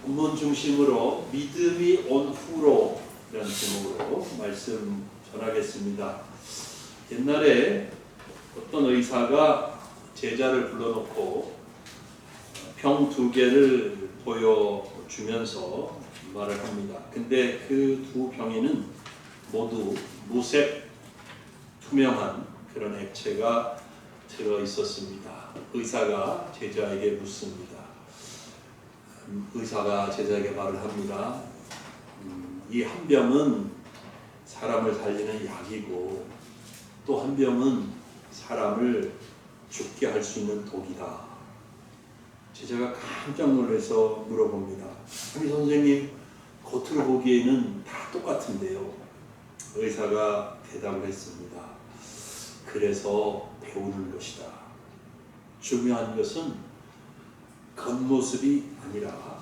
본문 중심으로 믿음이 온 후로 이라는 제목으로 말씀 전하겠습니다. 옛날에 어떤 의사가 제자를 불러놓고 병 2개를 보여주면서 말을 합니다. 근데 그 두 병에는 모두 무색 투명한 그런 액체가 들어 있었습니다. 의사가 제자에게 묻습니다. 의사가 제자에게 말을 합니다. 이 한 병은 사람을 살리는 약이고 또 한 병은 사람을 죽게 할 수 있는 독이다. 제자가 깜짝 놀라서 물어봅니다. 아니 선생님, 겉으로 보기에는 다 똑같은데요. 의사가 대답을 했습니다. 그래서 배우는 것이다. 중요한 것은 겉모습이 아니라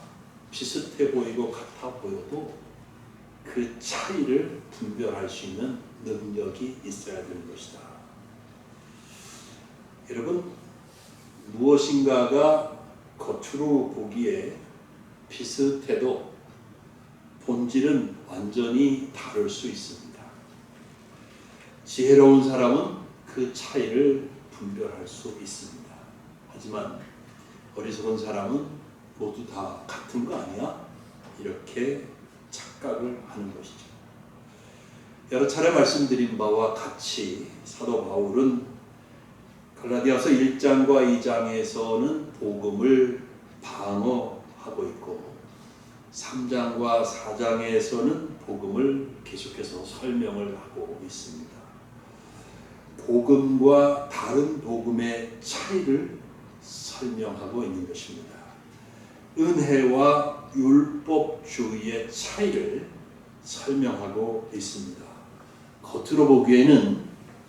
비슷해 보이고 같아 보여도 그 차이를 분별할 수 있는 능력이 있어야 되는 것이다. 여러분, 무엇인가가 겉으로 보기에 비슷해도 본질은 완전히 다를 수 있습니다. 지혜로운 사람은 그 차이를 분별할 수 있습니다. 하지만 어리석은 사람은 모두 다 같은 거 아니야? 이렇게 착각을 하는 것이죠. 여러 차례 말씀드린 바와 같이 사도 바울은 갈라디아서 1장과 2장에서는 복음을 방어하고 있고 3장과 4장에서는 복음을 계속해서 설명을 하고 있습니다. 복음과 다른 복음의 차이를 설명하고 있는 것입니다. 은혜와 율법주의의 차이를 설명하고 있습니다. 겉으로 보기에는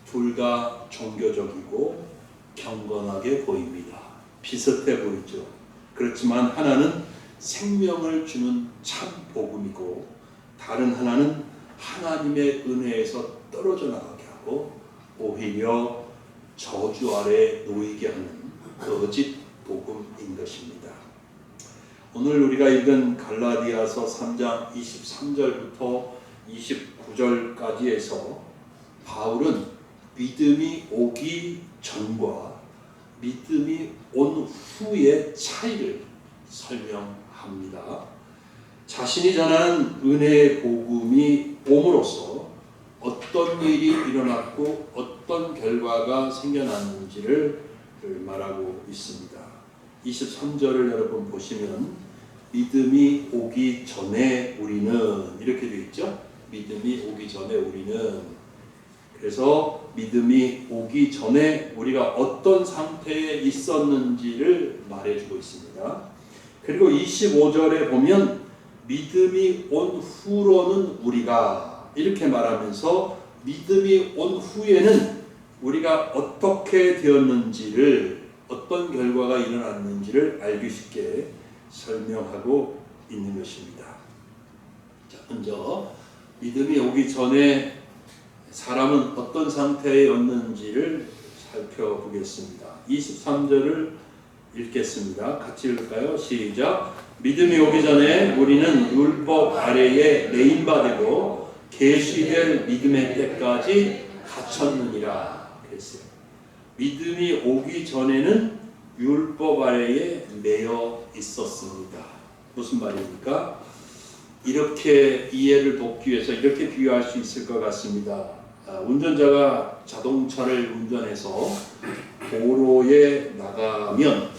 둘 다 종교적이고 경건하게 보입니다. 비슷해 보이죠. 그렇지만 하나는 생명을 주는 참 복음이고 다른 하나는 하나님의 은혜에서 떨어져 나가게 하고 오히려 저주 아래 놓이게 하는 거짓 복음인 것입니다. 오늘 우리가 읽은 갈라디아서 3장 23절부터 29절까지에서 바울은 믿음이 오기 전과 믿음이 온 후의 차이를 설명합니다. 자신이 전하는 은혜의 복음이 옴으로써 어떤 일이 일어났고 어떤 결과가 생겨났는지를 말하고 있습니다. 23절을 여러분 보시면 믿음이 오기 전에 우리는 이렇게 되어 있죠. 믿음이 오기 전에 우리는, 그래서 믿음이 오기 전에 우리가 어떤 상태에 있었는지를 말해주고 있습니다. 그리고 25절에 보면 믿음이 온 후로는 우리가 이렇게 말하면서 믿음이 온 후에는 우리가 어떻게 되었는지를, 어떤 결과가 일어났는지를 알기 쉽게 설명하고 있는 것입니다. 자, 먼저 믿음이 오기 전에 사람은 어떤 상태였는지를 살펴보겠습니다. 23절을 읽겠습니다. 같이 읽을까요? 시작. 믿음이 오기 전에 우리는 율법 아래에 매인바되고 계시될 믿음의 때까지 갇혔느니라 그랬어요. 믿음이 오기 전에는 율법 아래에 매여 있었습니다. 무슨 말입니까? 이렇게 이해를 돕기 위해서 이렇게 비유할 수 있을 것 같습니다. 운전자가 자동차를 운전해서 도로에 나가면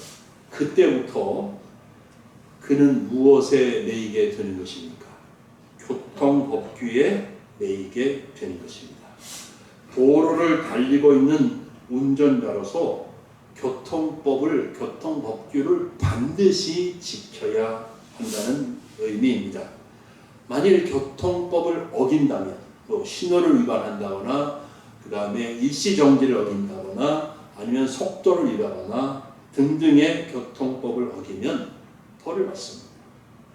그때부터 그는 무엇에 매이게 되는 것입니까? 교통법규에 매이게 되는 것입니다. 도로를 달리고 있는 운전자로서 교통법규를 반드시 지켜야 한다는 의미입니다. 만일 교통법을 어긴다면, 신호를 위반한다거나, 그 다음에 일시정지를 어긴다거나, 아니면 속도를 위반하거나 등등의 교통법을 어기면 벌을 받습니다.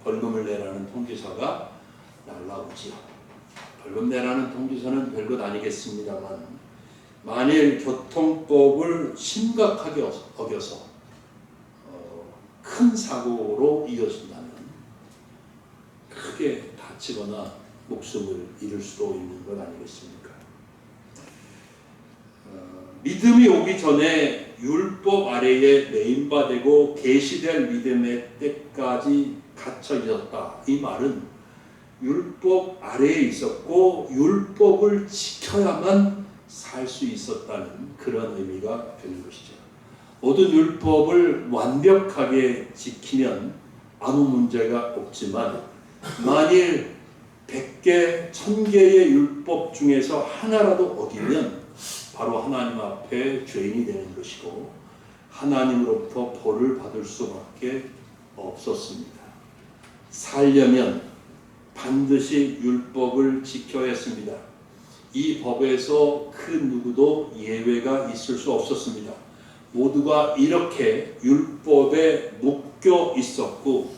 벌금을 내라는 통지서가 날라오지요. 벌금 내라는 통지서는 별것 아니겠습니다만, 만일 교통법을 심각하게 어겨서 큰 사고로 이어진다면 크게 다치거나 목숨을 잃을 수도 있는 것 아니겠습니까? 믿음이 오기 전에 율법 아래에 매인바되고 계시될 믿음의 때까지 갇혀 있었다. 이 말은 율법 아래에 있었고 율법을 지켜야만 살 수 있었다는 그런 의미가 되는 것이죠. 모든 율법을 완벽하게 지키면 아무 문제가 없지만 만일 100개, 1000개의 율법 중에서 하나라도 어기면 바로 하나님 앞에 죄인이 되는 것이고 하나님으로부터 벌을 받을 수밖에 없었습니다. 살려면 반드시 율법을 지켜야 했습니다. 이 법에서 그 누구도 예외가 있을 수 없었습니다. 모두가 이렇게 율법에 묶여 있었고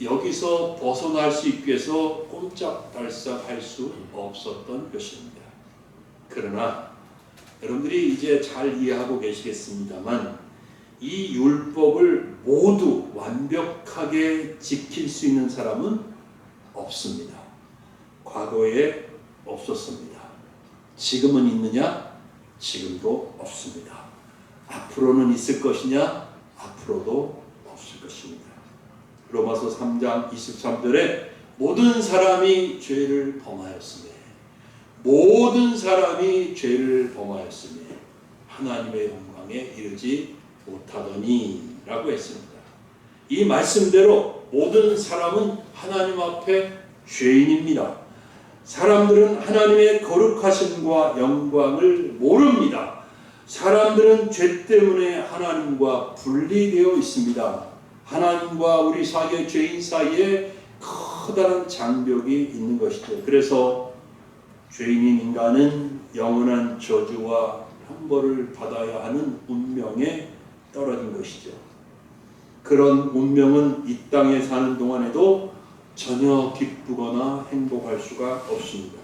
여기서 벗어날 수 있기 위해서 꼼짝달싹 할 수 없었던 것입니다. 그러나 여러분들이 이제 잘 이해하고 계시겠습니다만 이 율법을 모두 완벽하게 지킬 수 있는 사람은 없습니다. 과거에 없었습니다. 지금은 있느냐? 지금도 없습니다. 앞으로는 있을 것이냐? 앞으로도 없을 것입니다. 로마서 3장 23절에 모든 사람이 죄를 범하였으며 모든 사람이 죄를 범하였으며 하나님의 영광에 이르지 못하더니 라고 했습니다. 이 말씀대로 모든 사람은 하나님 앞에 죄인입니다. 사람들은 하나님의 거룩하심과 영광을 모릅니다. 사람들은 죄 때문에 하나님과 분리되어 있습니다. 하나님과 우리 사이의 죄인 사이에 커다란 장벽이 있는 것이죠. 그래서 죄인인 인간은 영원한 저주와 형벌을 받아야 하는 운명에 떨어진 것이죠. 그런 운명은 이 땅에 사는 동안에도 전혀 기쁘거나 행복할 수가 없습니다.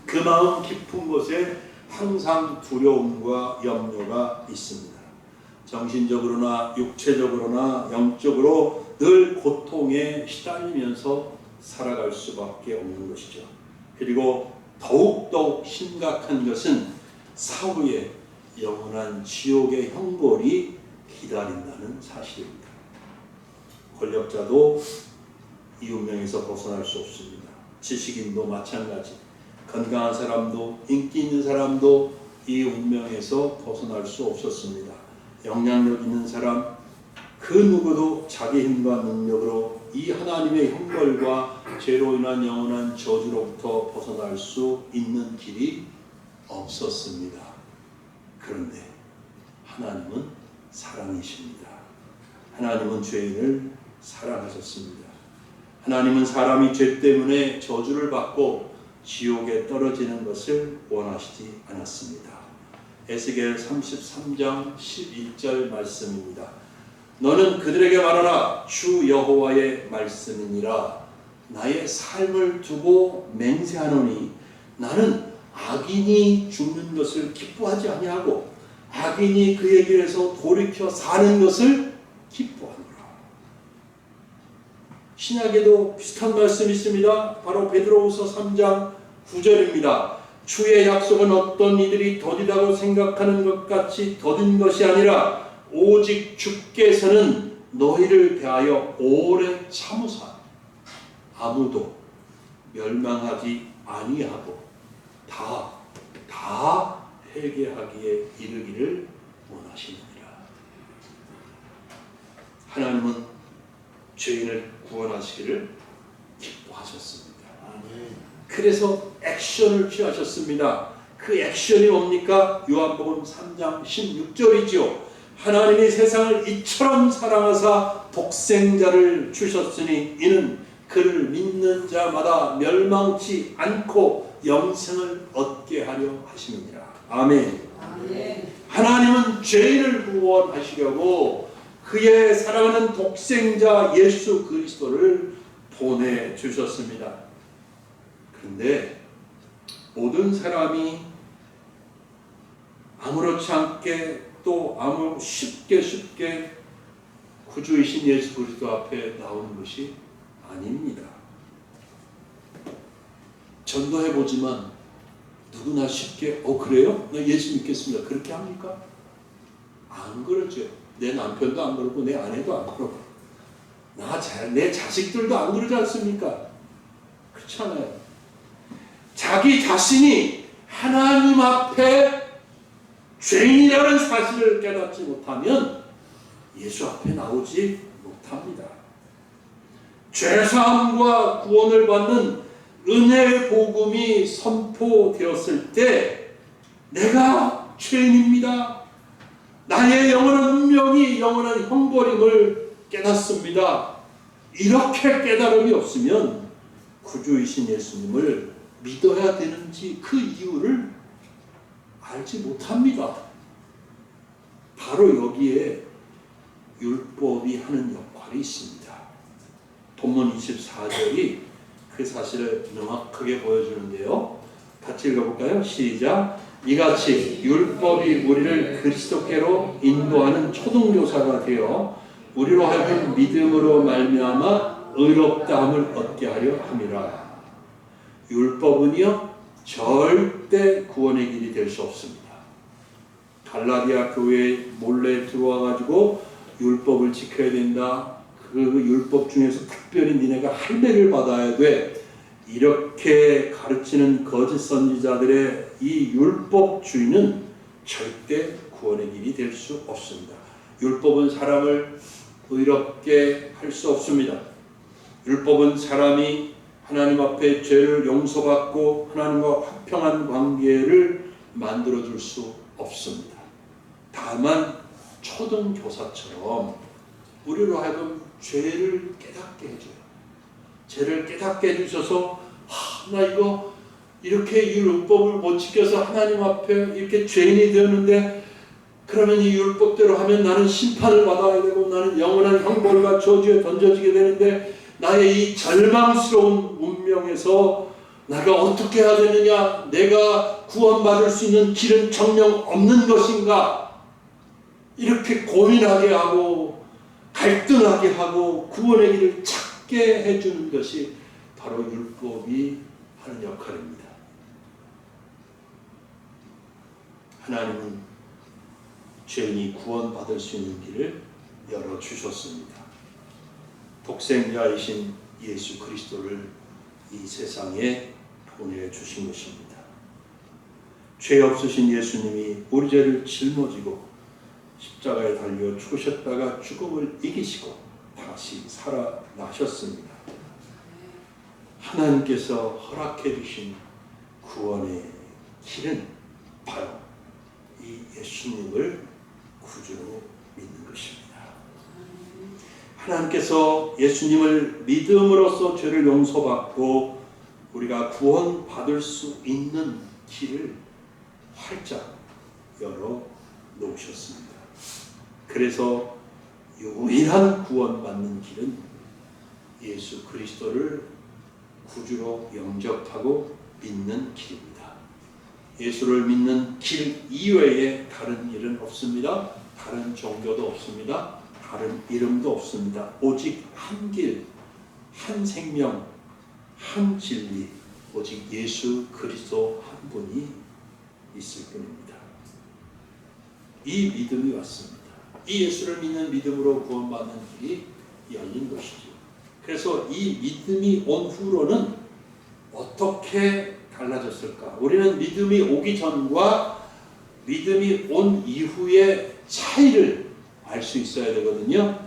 그 마음 깊은 곳에 항상 두려움과 염려가 있습니다. 정신적으로나 육체적으로나 영적으로 늘 고통에 시달리면서 살아갈 수밖에 없는 것이죠. 그리고 더욱더욱 심각한 것은 사후에 영원한 지옥의 형벌이 기다린다는 사실입니다. 권력자도 이 운명에서 벗어날 수 없습니다. 지식인도 마찬가지, 건강한 사람도 인기 있는 사람도 이 운명에서 벗어날 수 없었습니다. 영향력 있는 사람 그 누구도 자기 힘과 능력으로 이 하나님의 형벌과 죄로 인한 영원한 저주로부터 벗어날 수 있는 길이 없었습니다. 그런데 하나님은 사랑이십니다. 하나님은 죄인을 사랑하셨습니다. 하나님은 사람이 죄 때문에 저주를 받고 지옥에 떨어지는 것을 원하시지 않았습니다. 에스겔 33장 11절 말씀입니다. 너는 그들에게 말하라. 주 여호와의 말씀이니라. 나의 삶을 두고 맹세하노니 나는 악인이 죽는 것을 기뻐하지 아니하고 악인이 그의 길에서 돌이켜 사는 것을 기뻐하노라. 신약에도 비슷한 말씀이 있습니다. 바로 베드로후서 3장 9절입니다. 주의 약속은 어떤 이들이 더디다고 생각하는 것 같이 더딘 것이 아니라 오직 주께서는 너희를 대하여 오래 참으사 아무도 멸망하지 아니하고 다 회개하기에 이르기를 원하시느니라. 하나님은 죄인을 구원하시기를 기뻐하셨습니다. 그래서 액션을 취하셨습니다. 그 액션이 뭡니까? 요한복음 3장 16절이죠. 하나님이 세상을 이처럼 사랑하사 독생자를 주셨으니 이는 그를 믿는 자마다 멸망치 않고 영생을 얻게 하려 하심이니라. 아멘. 아멘. 하나님은 죄인을 구원하시려고 그의 사랑하는 독생자 예수 그리스도를 보내주셨습니다. 그런데 모든 사람이 아무렇지 않게 또 쉽게 구주이신 예수 그리스도 앞에 나오는 것이 아닙니다. 전도해보지만 누구나 쉽게 그래요? 나 예수 믿겠습니다. 그렇게 합니까? 안 그러죠. 내 남편도 안 그러고 내 아내도 안 그러고 내 자식들도 안 그러지 않습니까? 그렇지 않아요. 자기 자신이 하나님 앞에 죄인이라는 사실을 깨닫지 못하면 예수 앞에 나오지 못합니다. 죄사함과 구원을 받는 은혜의 복음이 선포되었을 때 내가 죄인입니다. 나의 영원한 운명이 영원한 형벌임을 깨닫습니다. 이렇게 깨달음이 없으면 구주이신 예수님을 믿어야 되는지 그 이유를 알지 못합니다. 바로 여기에 율법이 하는 역할이 있습니다. 본문 24절이 그 사실을 명확하게 보여주는데요. 같이 읽어볼까요? 시작. 이같이 율법이 우리를 그리스도께로 인도하는 초등교사가 되어 우리로 하여금 믿음으로 말미암아 의롭다함을 얻게 하려 함이라. 율법은요 절대 구원의 길이 될 수 없습니다. 갈라디아 교회에 몰래 들어와가지고 율법을 지켜야 된다. 그 율법 중에서 특별히 니네가 할례를 받아야 돼. 이렇게 가르치는 거짓 선지자들의 이 율법주의는 절대 구원의 길이 될 수 없습니다. 율법은 사람을 의롭게 할 수 없습니다. 율법은 사람이 하나님 앞에 죄를 용서받고 하나님과 화평한 관계를 만들어줄 수 없습니다. 다만 초등교사처럼 우리로 하여금 죄를 깨닫게 해줘요. 죄를 깨닫게 해주셔서 나 이거 이렇게 율법을 못 지켜서 하나님 앞에 이렇게 죄인이 되었는데 그러면 이 율법대로 하면 나는 심판을 받아야 되고 나는 영원한 형벌과 저주에 던져지게 되는데 나의 이 절망스러운 운명에서 내가 어떻게 해야 되느냐, 내가 구원받을 수 있는 길은 정녕 없는 것인가, 이렇게 고민하게 하고 갈등하게 하고 구원의 길을 찾게 해주는 것이 바로 율법이 하는 역할입니다. 하나님은 죄인이 구원받을 수 있는 길을 열어주셨습니다. 독생자이신 예수 그리스도를 이 세상에 보내주신 것입니다. 죄 없으신 예수님이 우리 죄를 짊어지고 십자가에 달려 죽으셨다가 죽음을 이기시고 다시 살아나셨습니다. 하나님께서 허락해 주신 구원의 길은 바로 이 예수님을 구주로 믿는 것입니다. 하나님께서 예수님을 믿음으로써 죄를 용서받고 우리가 구원받을 수 있는 길을 활짝 열어 놓으셨습니다. 그래서 유일한 구원받는 길은 예수 그리스도를 구주로 영접하고 믿는 길입니다. 예수를 믿는 길 이외에 다른 길은 없습니다. 다른 종교도 없습니다. 다른 이름도 없습니다. 오직 한 길, 한 생명, 한 진리, 오직 예수 그리스도 한 분이 있을 뿐입니다. 이 믿음이 왔습니다. 이 예수를 믿는 믿음으로 구원받는 길이 열린 것이죠. 그래서 이 믿음이 온 후로는 어떻게 달라졌을까? 우리는 믿음이 오기 전과 믿음이 온 이후의 차이를 알 수 있어야 되거든요.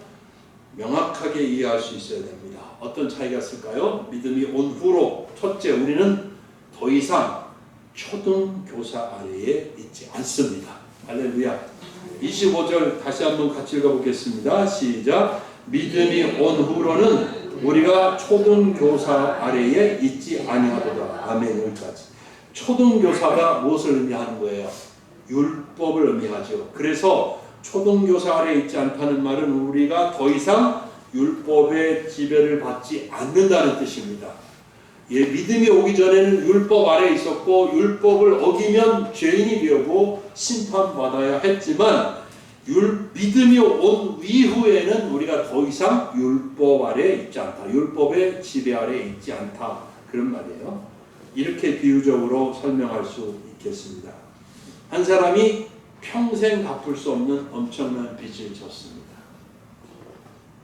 명확하게 이해할 수 있어야 됩니다. 어떤 차이가 있을까요? 믿음이 온 후로 첫째, 우리는 더 이상 초등교사 아래에 있지 않습니다. 할렐루야. 25절 다시 한번 같이 읽어보겠습니다. 시작. 믿음이 온 후로는 우리가 초등교사 아래에 있지 아니하도다. 아멘. 여기까지. 초등교사가 무엇을 의미하는 거예요? 율법을 의미하죠. 그래서 초등교사 아래에 있지 않다는 말은 우리가 더 이상 율법의 지배를 받지 않는다는 뜻입니다. 예, 믿음이 오기 전에는 율법 아래에 있었고 율법을 어기면 죄인이 되고 심판받아야 했지만 믿음이 온 이후에는 우리가 더 이상 율법 아래에 있지 않다. 율법의 지배 아래에 있지 않다. 그런 말이에요. 이렇게 비유적으로 설명할 수 있겠습니다. 한 사람이 평생 갚을 수 없는 엄청난 빚을 졌습니다.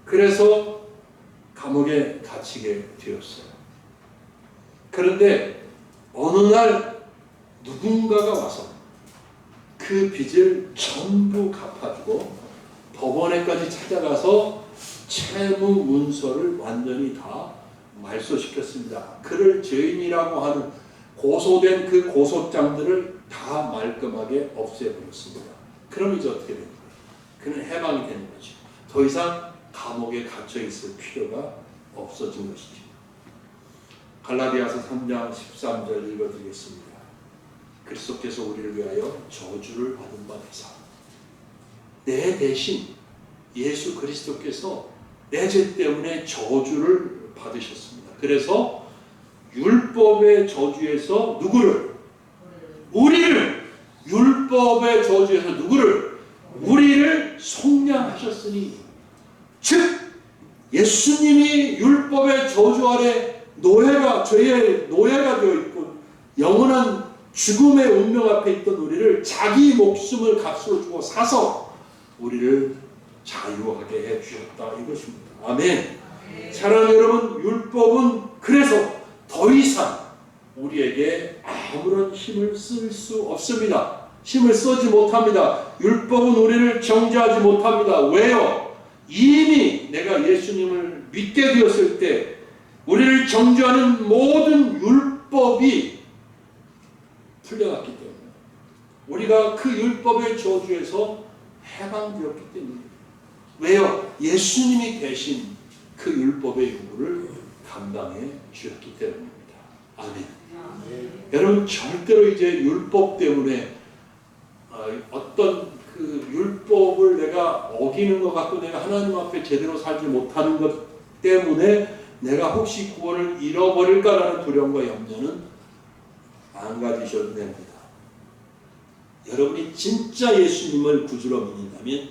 그래서 감옥에 갇히게 되었어요. 그런데 어느 날 누군가가 와서 그 빚을 전부 갚아주고 법원에까지 찾아가서 채무 문서를 완전히 다 말소시켰습니다. 그를 죄인이라고 하는 고소된 그 고소장들을 다 말끔하게 없애버렸습니다. 그럼 이제 어떻게 됩니까? 그는 해방이 되는 거죠. 더 이상 감옥에 갇혀 있을 필요가 없어진 것이죠. 갈라디아서 3장 13절 읽어드리겠습니다. 그리스도께서 우리를 위하여 저주를 받은 바 되사 내 대신 예수 그리스도께서 내 죄 때문에 저주를 받으셨습니다. 그래서 율법의 저주에서 누구를? 우리를! 율법의 저주에서 누구를? 우리를 속량하셨으니, 즉 예수님이 율법의 저주 아래 노예가, 죄의 노예가 되어 있고 영원한 죽음의 운명 앞에 있던 우리를 자기 목숨을 값으로 주고 사서 우리를 자유하게 해주셨다, 이것입니다. 아멘. 사랑하는 여러분, 율법은 그래서 더 이상 우리에게 아무런 힘을 쓸 수 없습니다. 힘을 쓰지 못합니다. 율법은 우리를 정죄하지 못합니다. 왜요? 이미 내가 예수님을 믿게 되었을 때 우리를 정죄하는 모든 율법이 풀려갔기 때문에, 우리가 그 율법의 저주에서 해방되었기 때문입니다. 왜요? 예수님이 대신 그 율법의 요구를 감당해 주셨기 때문입니다. 아멘. 여러분, 절대로 이제 율법 때문에 어떤 그 율법을 내가 어기는 것 같고 내가 하나님 앞에 제대로 살지 못하는 것 때문에 내가 혹시 구원을 잃어버릴까라는 두려움과 염려는 안 가지셔도 됩니다. 여러분이 진짜 예수님을 구주로 믿는다면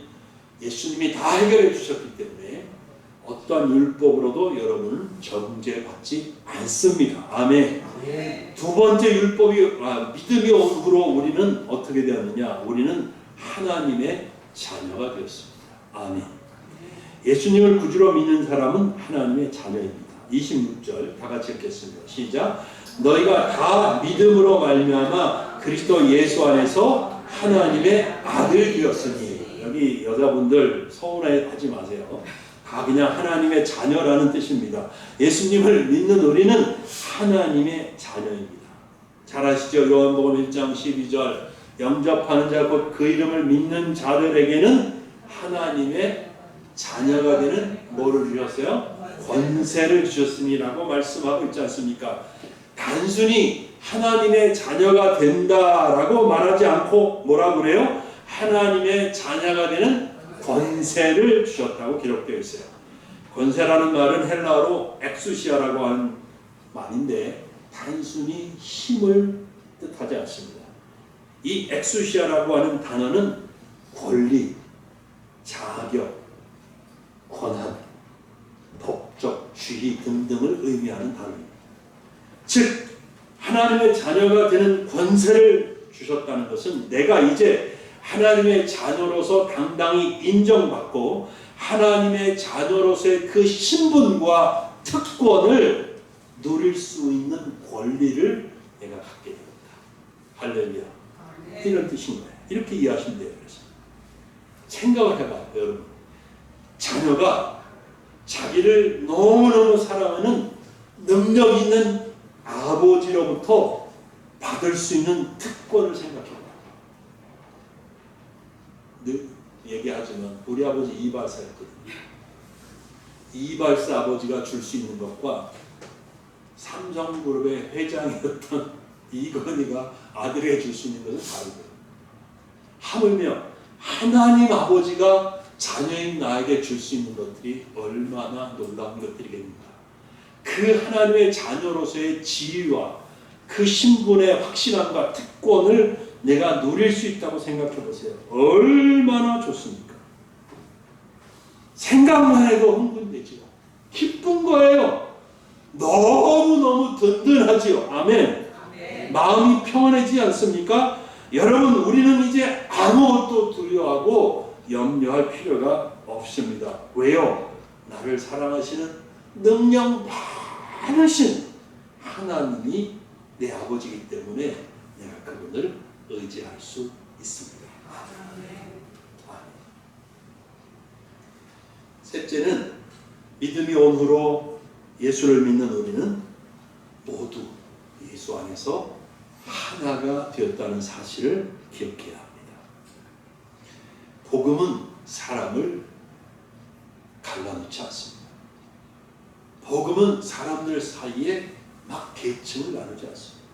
예수님이 다 해결해 주셨기 때문에 어떠한 율법으로도 여러분은 정죄받지 않습니다. 아멘. 두 번째 율법이 믿음이 온 후로 우리는 어떻게 되었느냐? 우리는 하나님의 자녀가 되었습니다. 아멘. 예수님을 구주로 믿는 사람은 하나님의 자녀입니다. 26절 다 같이 읽겠습니다. 시작. 너희가 다 믿음으로 말미암아 그리스도 예수 안에서 하나님의 아들 되었으니, 여기 여자분들 서운해하지 마세요. 다 그냥 하나님의 자녀라는 뜻입니다. 예수님을 믿는 우리는 하나님의 자녀입니다. 잘 아시죠? 요한복음 1장 12절 영접하는 자 곧 그 이름을 믿는 자들에게는 하나님의 자녀가 되는 뭐를 주셨어요? 권세를 주셨으니라고 말씀하고 있지 않습니까? 단순히 하나님의 자녀가 된다라고 말하지 않고 뭐라고 그래요? 하나님의 자녀가 되는 권세를 주셨다고 기록되어 있어요. 권세라는 말은 헬라어로 엑수시아라고 하는 말인데 단순히 힘을 뜻하지 않습니다. 이 엑수시아라고 하는 단어는 권리, 자격, 권한, 법적, 주의 등등을 의미하는 단어입니다. 즉 하나님의 자녀가 되는 권세를 주셨다는 것은 내가 이제 하나님의 자녀로서 당당히 인정받고 하나님의 자녀로서의 그 신분과 특권을 누릴 수 있는 권리를 내가 갖게 됩니다. 할렐루야. 이런 뜻인 거예요. 이렇게 이해하시면 돼요. 그래서 생각을 해봐요, 여러분. 자녀가 자기를 너무너무 사랑하는 능력 있는 아버지로부터 받을 수 있는 특권을 생각해봐요. 늘 얘기하지만 우리 아버지 이발사였거든요. 이발사 아버지가 줄 수 있는 것과 삼성그룹의 회장이었던 이건희가 아들에게 줄 수 있는 것은 다르거든요. 하물며 하나님 아버지가 자녀인 나에게 줄 수 있는 것들이 얼마나 놀라운 것들이겠는가. 그 하나님의 자녀로서의 지위와 그 신분의 확실함과 특권을 내가 누릴 수 있다고 생각해 보세요. 얼마나 좋습니까? 생각만 해도 흥분되지요. 기쁜 거예요. 너무너무 든든하지요. 아멘. 마음이 평안해지지 않습니까? 여러분, 우리는 이제 아무것도 두려워하고 염려할 필요가 없습니다. 왜요? 나를 사랑하시는 능력 많으신 하나님이 내 아버지이기 때문에 내가 그분을 의지할 수 있습니다. 셋째는 믿음이 온 후로 예수를 믿는 우리는 모두 예수 안에서 하나가 되었다는 사실을 기억해야 합니다. 복음은 사람을 갈라놓지 않습니다. 복음은 사람들 사이에 막 계층을 나누지 않습니다.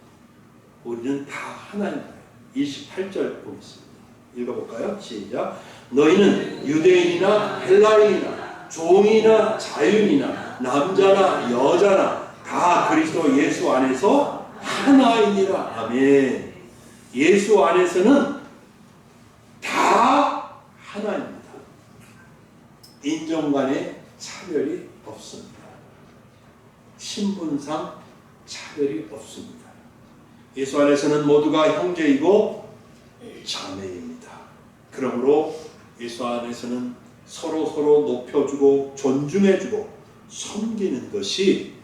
우리는 다 하나인 거예요. 28절 보겠습니다. 읽어볼까요? 시작. 너희는 유대인이나 헬라인이나 종이나 자유인이나 남자나 여자나 다 그리스도 예수 안에서 하나이니라. 아멘. 예수 안에서는 다 하나입니다. 인종 간의 차별이 없습니다. 신분상 차별이 없습니다. 예수 안에서는 모두가 형제이고 자매입니다. 그러므로 예수 안에서는 서로 높여주고 존중해주고 섬기는 것이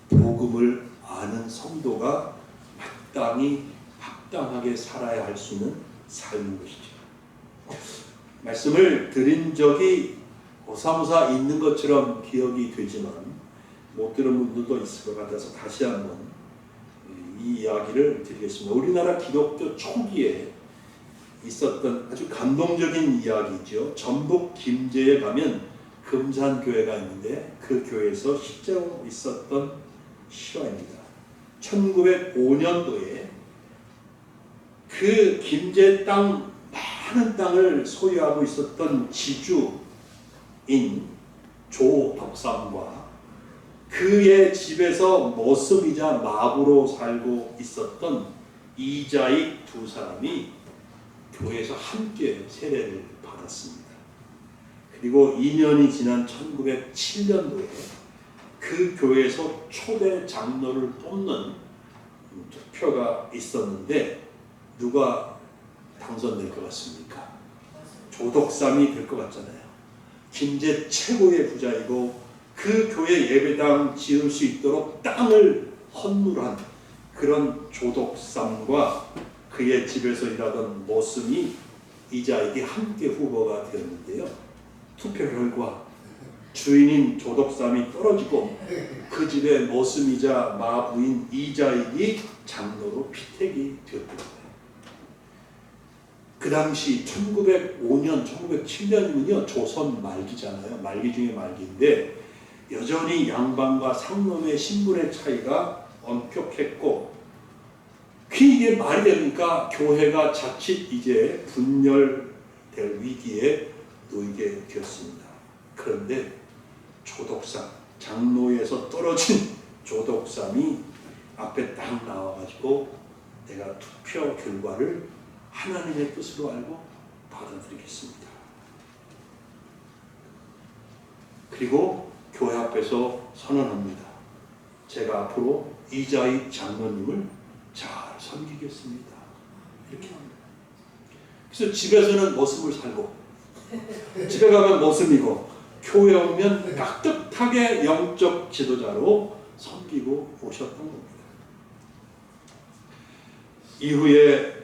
복음을 아는 성도가 마땅히 합당하게 살아야 할 수 있는 삶인 것이죠. 말씀을 드린 적이 오사무사 있는 것처럼 기억이 되지만 못 들은 분들도 있을 것 같아서 다시 한번 이 이야기를 드리겠습니다. 우리나라 기독교 초기에 있었던 아주 감동적인 이야기죠. 전북 김제에 가면 금산교회가 있는데 그 교회에서 실제로 있었던 실화입니다. 1905년도에 그 김제 땅 많은 땅을 소유하고 있었던 지주인 조덕삼과 그의 집에서 머슴이자 마부로 살고 있었던 이자익 두 사람이 교회에서 함께 세례를 받았습니다. 그리고 2년이 지난 1907년도에 그 교회에서 초대 장로를 뽑는 투표가 있었는데 누가 당선될 것 같습니까? 조덕삼이 될 것 같잖아요. 김제 최고의 부자이고 그 교회 예배당 지을 수 있도록 땅을 헌물한 그런 조덕삼과 그의 집에서 일하던 머슴이 이자에게 함께 후보가 되었는데요. 투표 결과 주인인 조덕삼이 떨어지고 그 집의 머슴이자 마부인 이자익이 장로로 피택이 되었습니다. 그 당시 1905년, 1907년이면요 조선 말기잖아요. 말기 중에 말기인데 여전히 양반과 상놈의 신분의 차이가 엄격했고 이게 말이 되니까 교회가 자칫 이제 분열될 위기에 놓이게 되었습니다. 그런데 조덕삼, 장로에서 떨어진 조덕삼이 앞에 딱 나와가지고 내가 투표 결과를 하나님의 뜻으로 알고 받아들이겠습니다. 그리고 교회 앞에서 선언합니다. 제가 앞으로 이자익 장로님을 잘 섬기겠습니다. 이렇게 합니다. 그래서 집에서는 머슴을 살고 집에 가면 머슴이고 교회 오면 깍듯하게 영적 지도자로 섬기고 오셨던 겁니다. 이후에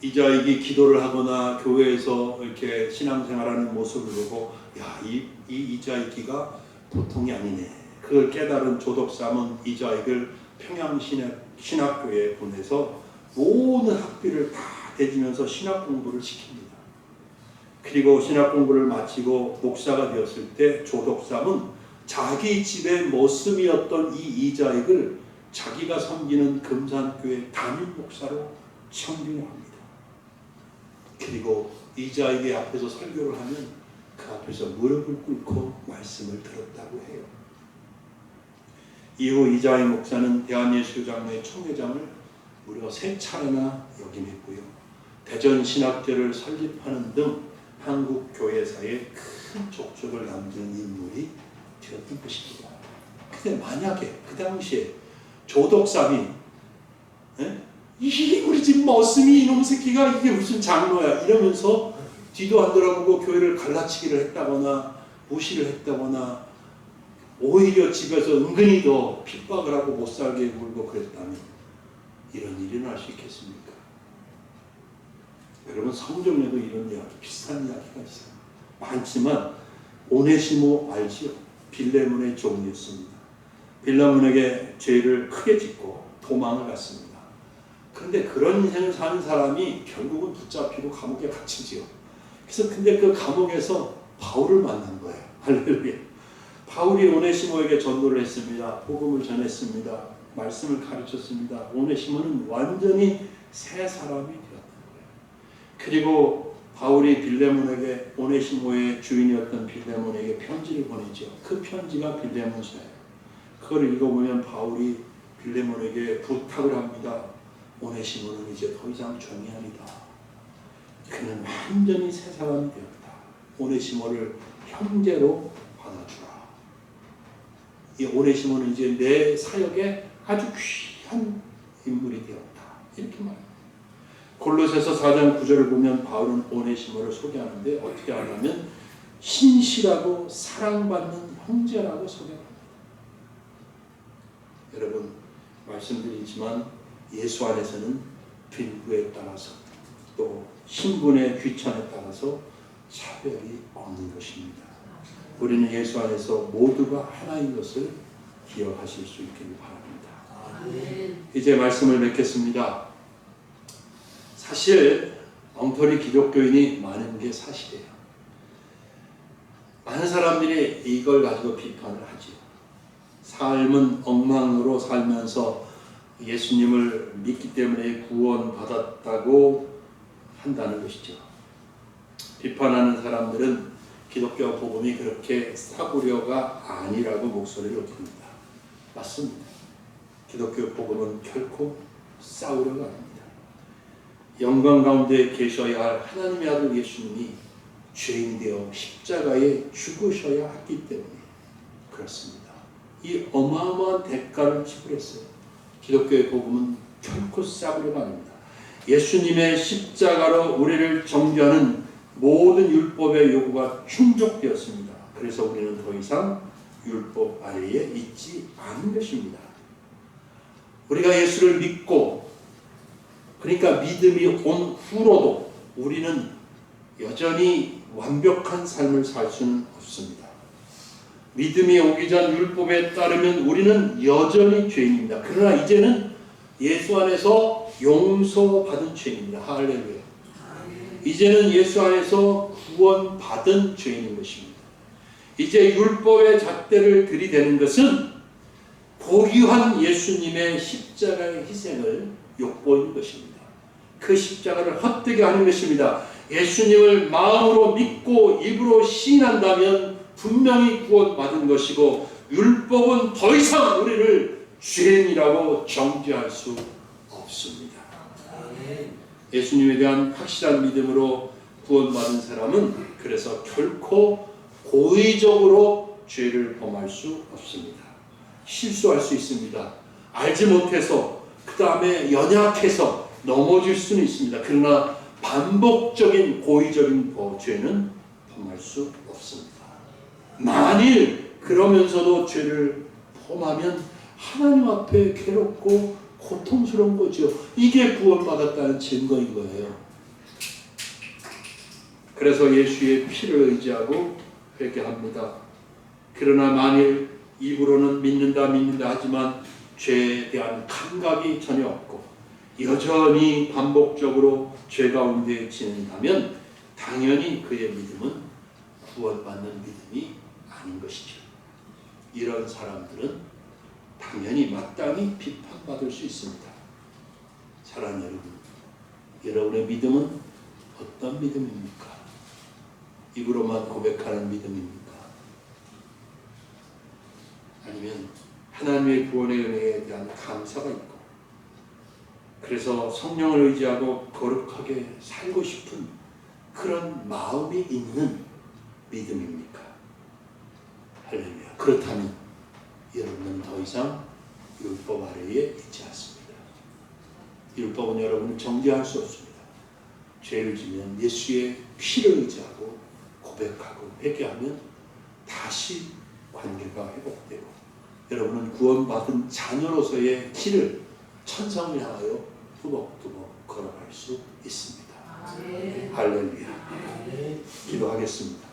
이자익이 기도를 하거나 교회에서 이렇게 신앙생활하는 모습을 보고 야, 이 이자익이가 보통이 아니네. 그걸 깨달은 조덕삼은 이자익을 평양신학교에 보내서 모든 학비를 다 대주면서 신학 공부를 시킵니다. 그리고 신학 공부를 마치고 목사가 되었을 때 조덕삼은 자기 집의 머슴이었던 이 이자익을 자기가 섬기는 금산교회 담임 목사로 청빙합니다. 그리고 이자익의 앞에서 설교를 하면 그 앞에서 무릎을 꿇고 말씀을 들었다고 해요. 이후 이자익 목사는 대한예수장로회 총회장을 무려 3차례나 역임했고요. 대전신학제를 설립하는 등 한국 교회사에 큰 족적을 남기는 인물이 되었던 것입니다. 근데 만약에 그 당시에 조덕삼이 이 우리 집 머슴이 이놈 새끼가 이게 무슨 장로야 이러면서 뒤도 안 돌아보고 교회를 갈라치기를 했다거나 무시를 했다거나 오히려 집에서 은근히 더 핍박을 하고 못 살게 굴고 그랬다면 이런 일이 날 수 있겠습니까? 여러분 성경에도 이런 이야기, 비슷한 이야기가 있어요. 많지만 오네시모 알지요? 빌레몬의 종이었습니다. 빌레몬에게 죄를 크게 짓고 도망을 갔습니다. 그런데 그런 인생을 사는 사람이 결국은 붙잡히고 감옥에 갇히지요. 그래서 근데 그 감옥에서 바울을 만난 거예요. 할렐루야. 바울이 오네시모에게 전도를 했습니다. 복음을 전했습니다. 말씀을 가르쳤습니다. 오네시모는 완전히 새 사람이 되었던 거예요. 그리고 바울이 빌레몬에게 오네시모의 주인이었던 빌레몬에게 편지를 보내죠. 그 편지가 빌레몬서예요. 그걸 읽어보면 바울이 빌레몬에게 부탁을 합니다. 오네시모는 이제 더 이상 종이 아니다. 그는 완전히 새 사람이 되었다. 오네시모를 형제로 받아주라. 이 오네시모는 이제 내 사역에 아주 귀한 인물이 되었다. 이렇게 말합니다. 골로새서 4장 9절을 보면 바울은 오네시모를 소개하는데 어떻게 하냐면 신실하고 사랑받는 형제라고 소개합니다. 여러분 말씀드리지만 예수 안에서는 빈부에 따라서 또 신분의 귀천에 따라서 차별이 없는 것입니다. 우리는 예수 안에서 모두가 하나인 것을 기억하실 수 있기를 바랍니다. 이제 말씀을 맺겠습니다. 사실 엉터리 기독교인이 많은 게 사실이에요. 많은 사람들이 이걸 가지고 비판을 하지요. 삶은 엉망으로 살면서 예수님을 믿기 때문에 구원받았다고 한다는 것이죠. 비판하는 사람들은 기독교 복음이 그렇게 싸구려가 아니라고 목소리를 높입니다. 맞습니다. 기독교 복음은 결코 싸구려가 아닙니다. 영광 가운데 계셔야 할 하나님의 아들 예수님이 죄인 되어 십자가에 죽으셔야 했기 때문에 그렇습니다. 이 어마어마한 대가를 지불했어요. 기독교의 복음은 결코 싸구려가 아닙니다. 예수님의 십자가로 우리를 정죄하는 모든 율법의 요구가 충족되었습니다. 그래서 우리는 더 이상 율법 아래에 있지 않은 것입니다. 우리가 예수를 믿고 그러니까 믿음이 온 후로도 우리는 여전히 완벽한 삶을 살 수는 없습니다. 믿음이 오기 전 율법에 따르면 우리는 여전히 죄인입니다. 그러나 이제는 예수 안에서 용서받은 죄인입니다. 할렐루야. 이제는 예수 안에서 구원받은 죄인인 것입니다. 이제 율법의 잣대를 들이대는 것은 고귀한 예수님의 십자가의 희생을 욕보이는 것입니다. 그 십자가를 헛되게 하는 것입니다. 예수님을 마음으로 믿고 입으로 시인한다면 분명히 구원받은 것이고 율법은 더 이상 우리를 죄인이라고 정죄할 수 없습니다. 예수님에 대한 확실한 믿음으로 구원받은 사람은 그래서 결코 고의적으로 죄를 범할 수 없습니다. 실수할 수 있습니다. 알지 못해서 그 다음에 연약해서 넘어질 수는 있습니다. 그러나 반복적인 고의적인 죄는 범할 수 없습니다. 만일 그러면서도 죄를 범하면 하나님 앞에 괴롭고 고통스러운 거죠. 이게 구원받았다는 증거인 거예요. 그래서 예수의 피를 의지하고 회개합니다. 그러나 만일 입으로는 믿는다 하지만 죄에 대한 감각이 전혀 없고 여전히 반복적으로 죄 가운데 지낸다면 당연히 그의 믿음은 구원받는 믿음이 아닌 것이죠. 이런 사람들은 당연히 마땅히 비판받을 수 있습니다. 사랑하는 여러분, 여러분의 믿음은 어떤 믿음입니까? 입으로만 고백하는 믿음입니까? 아니면 하나님의 구원의 은혜에 대한 감사가 있고 그래서 성령을 의지하고 거룩하게 살고 싶은 그런 마음이 있는 믿음입니까? 할렐루야. 그렇다면 여러분은 더 이상 율법 아래에 있지 않습니다. 율법은 여러분을 정죄할 수 없습니다. 죄를 지면 예수의 피를 의지하고 고백하고 회개하면 다시 관계가 회복되고 여러분은 구원받은 자녀로서의 길을 천성을 향하여 두벅두벅 걸어갈 수 있습니다. 할렐루야. 기도하겠습니다.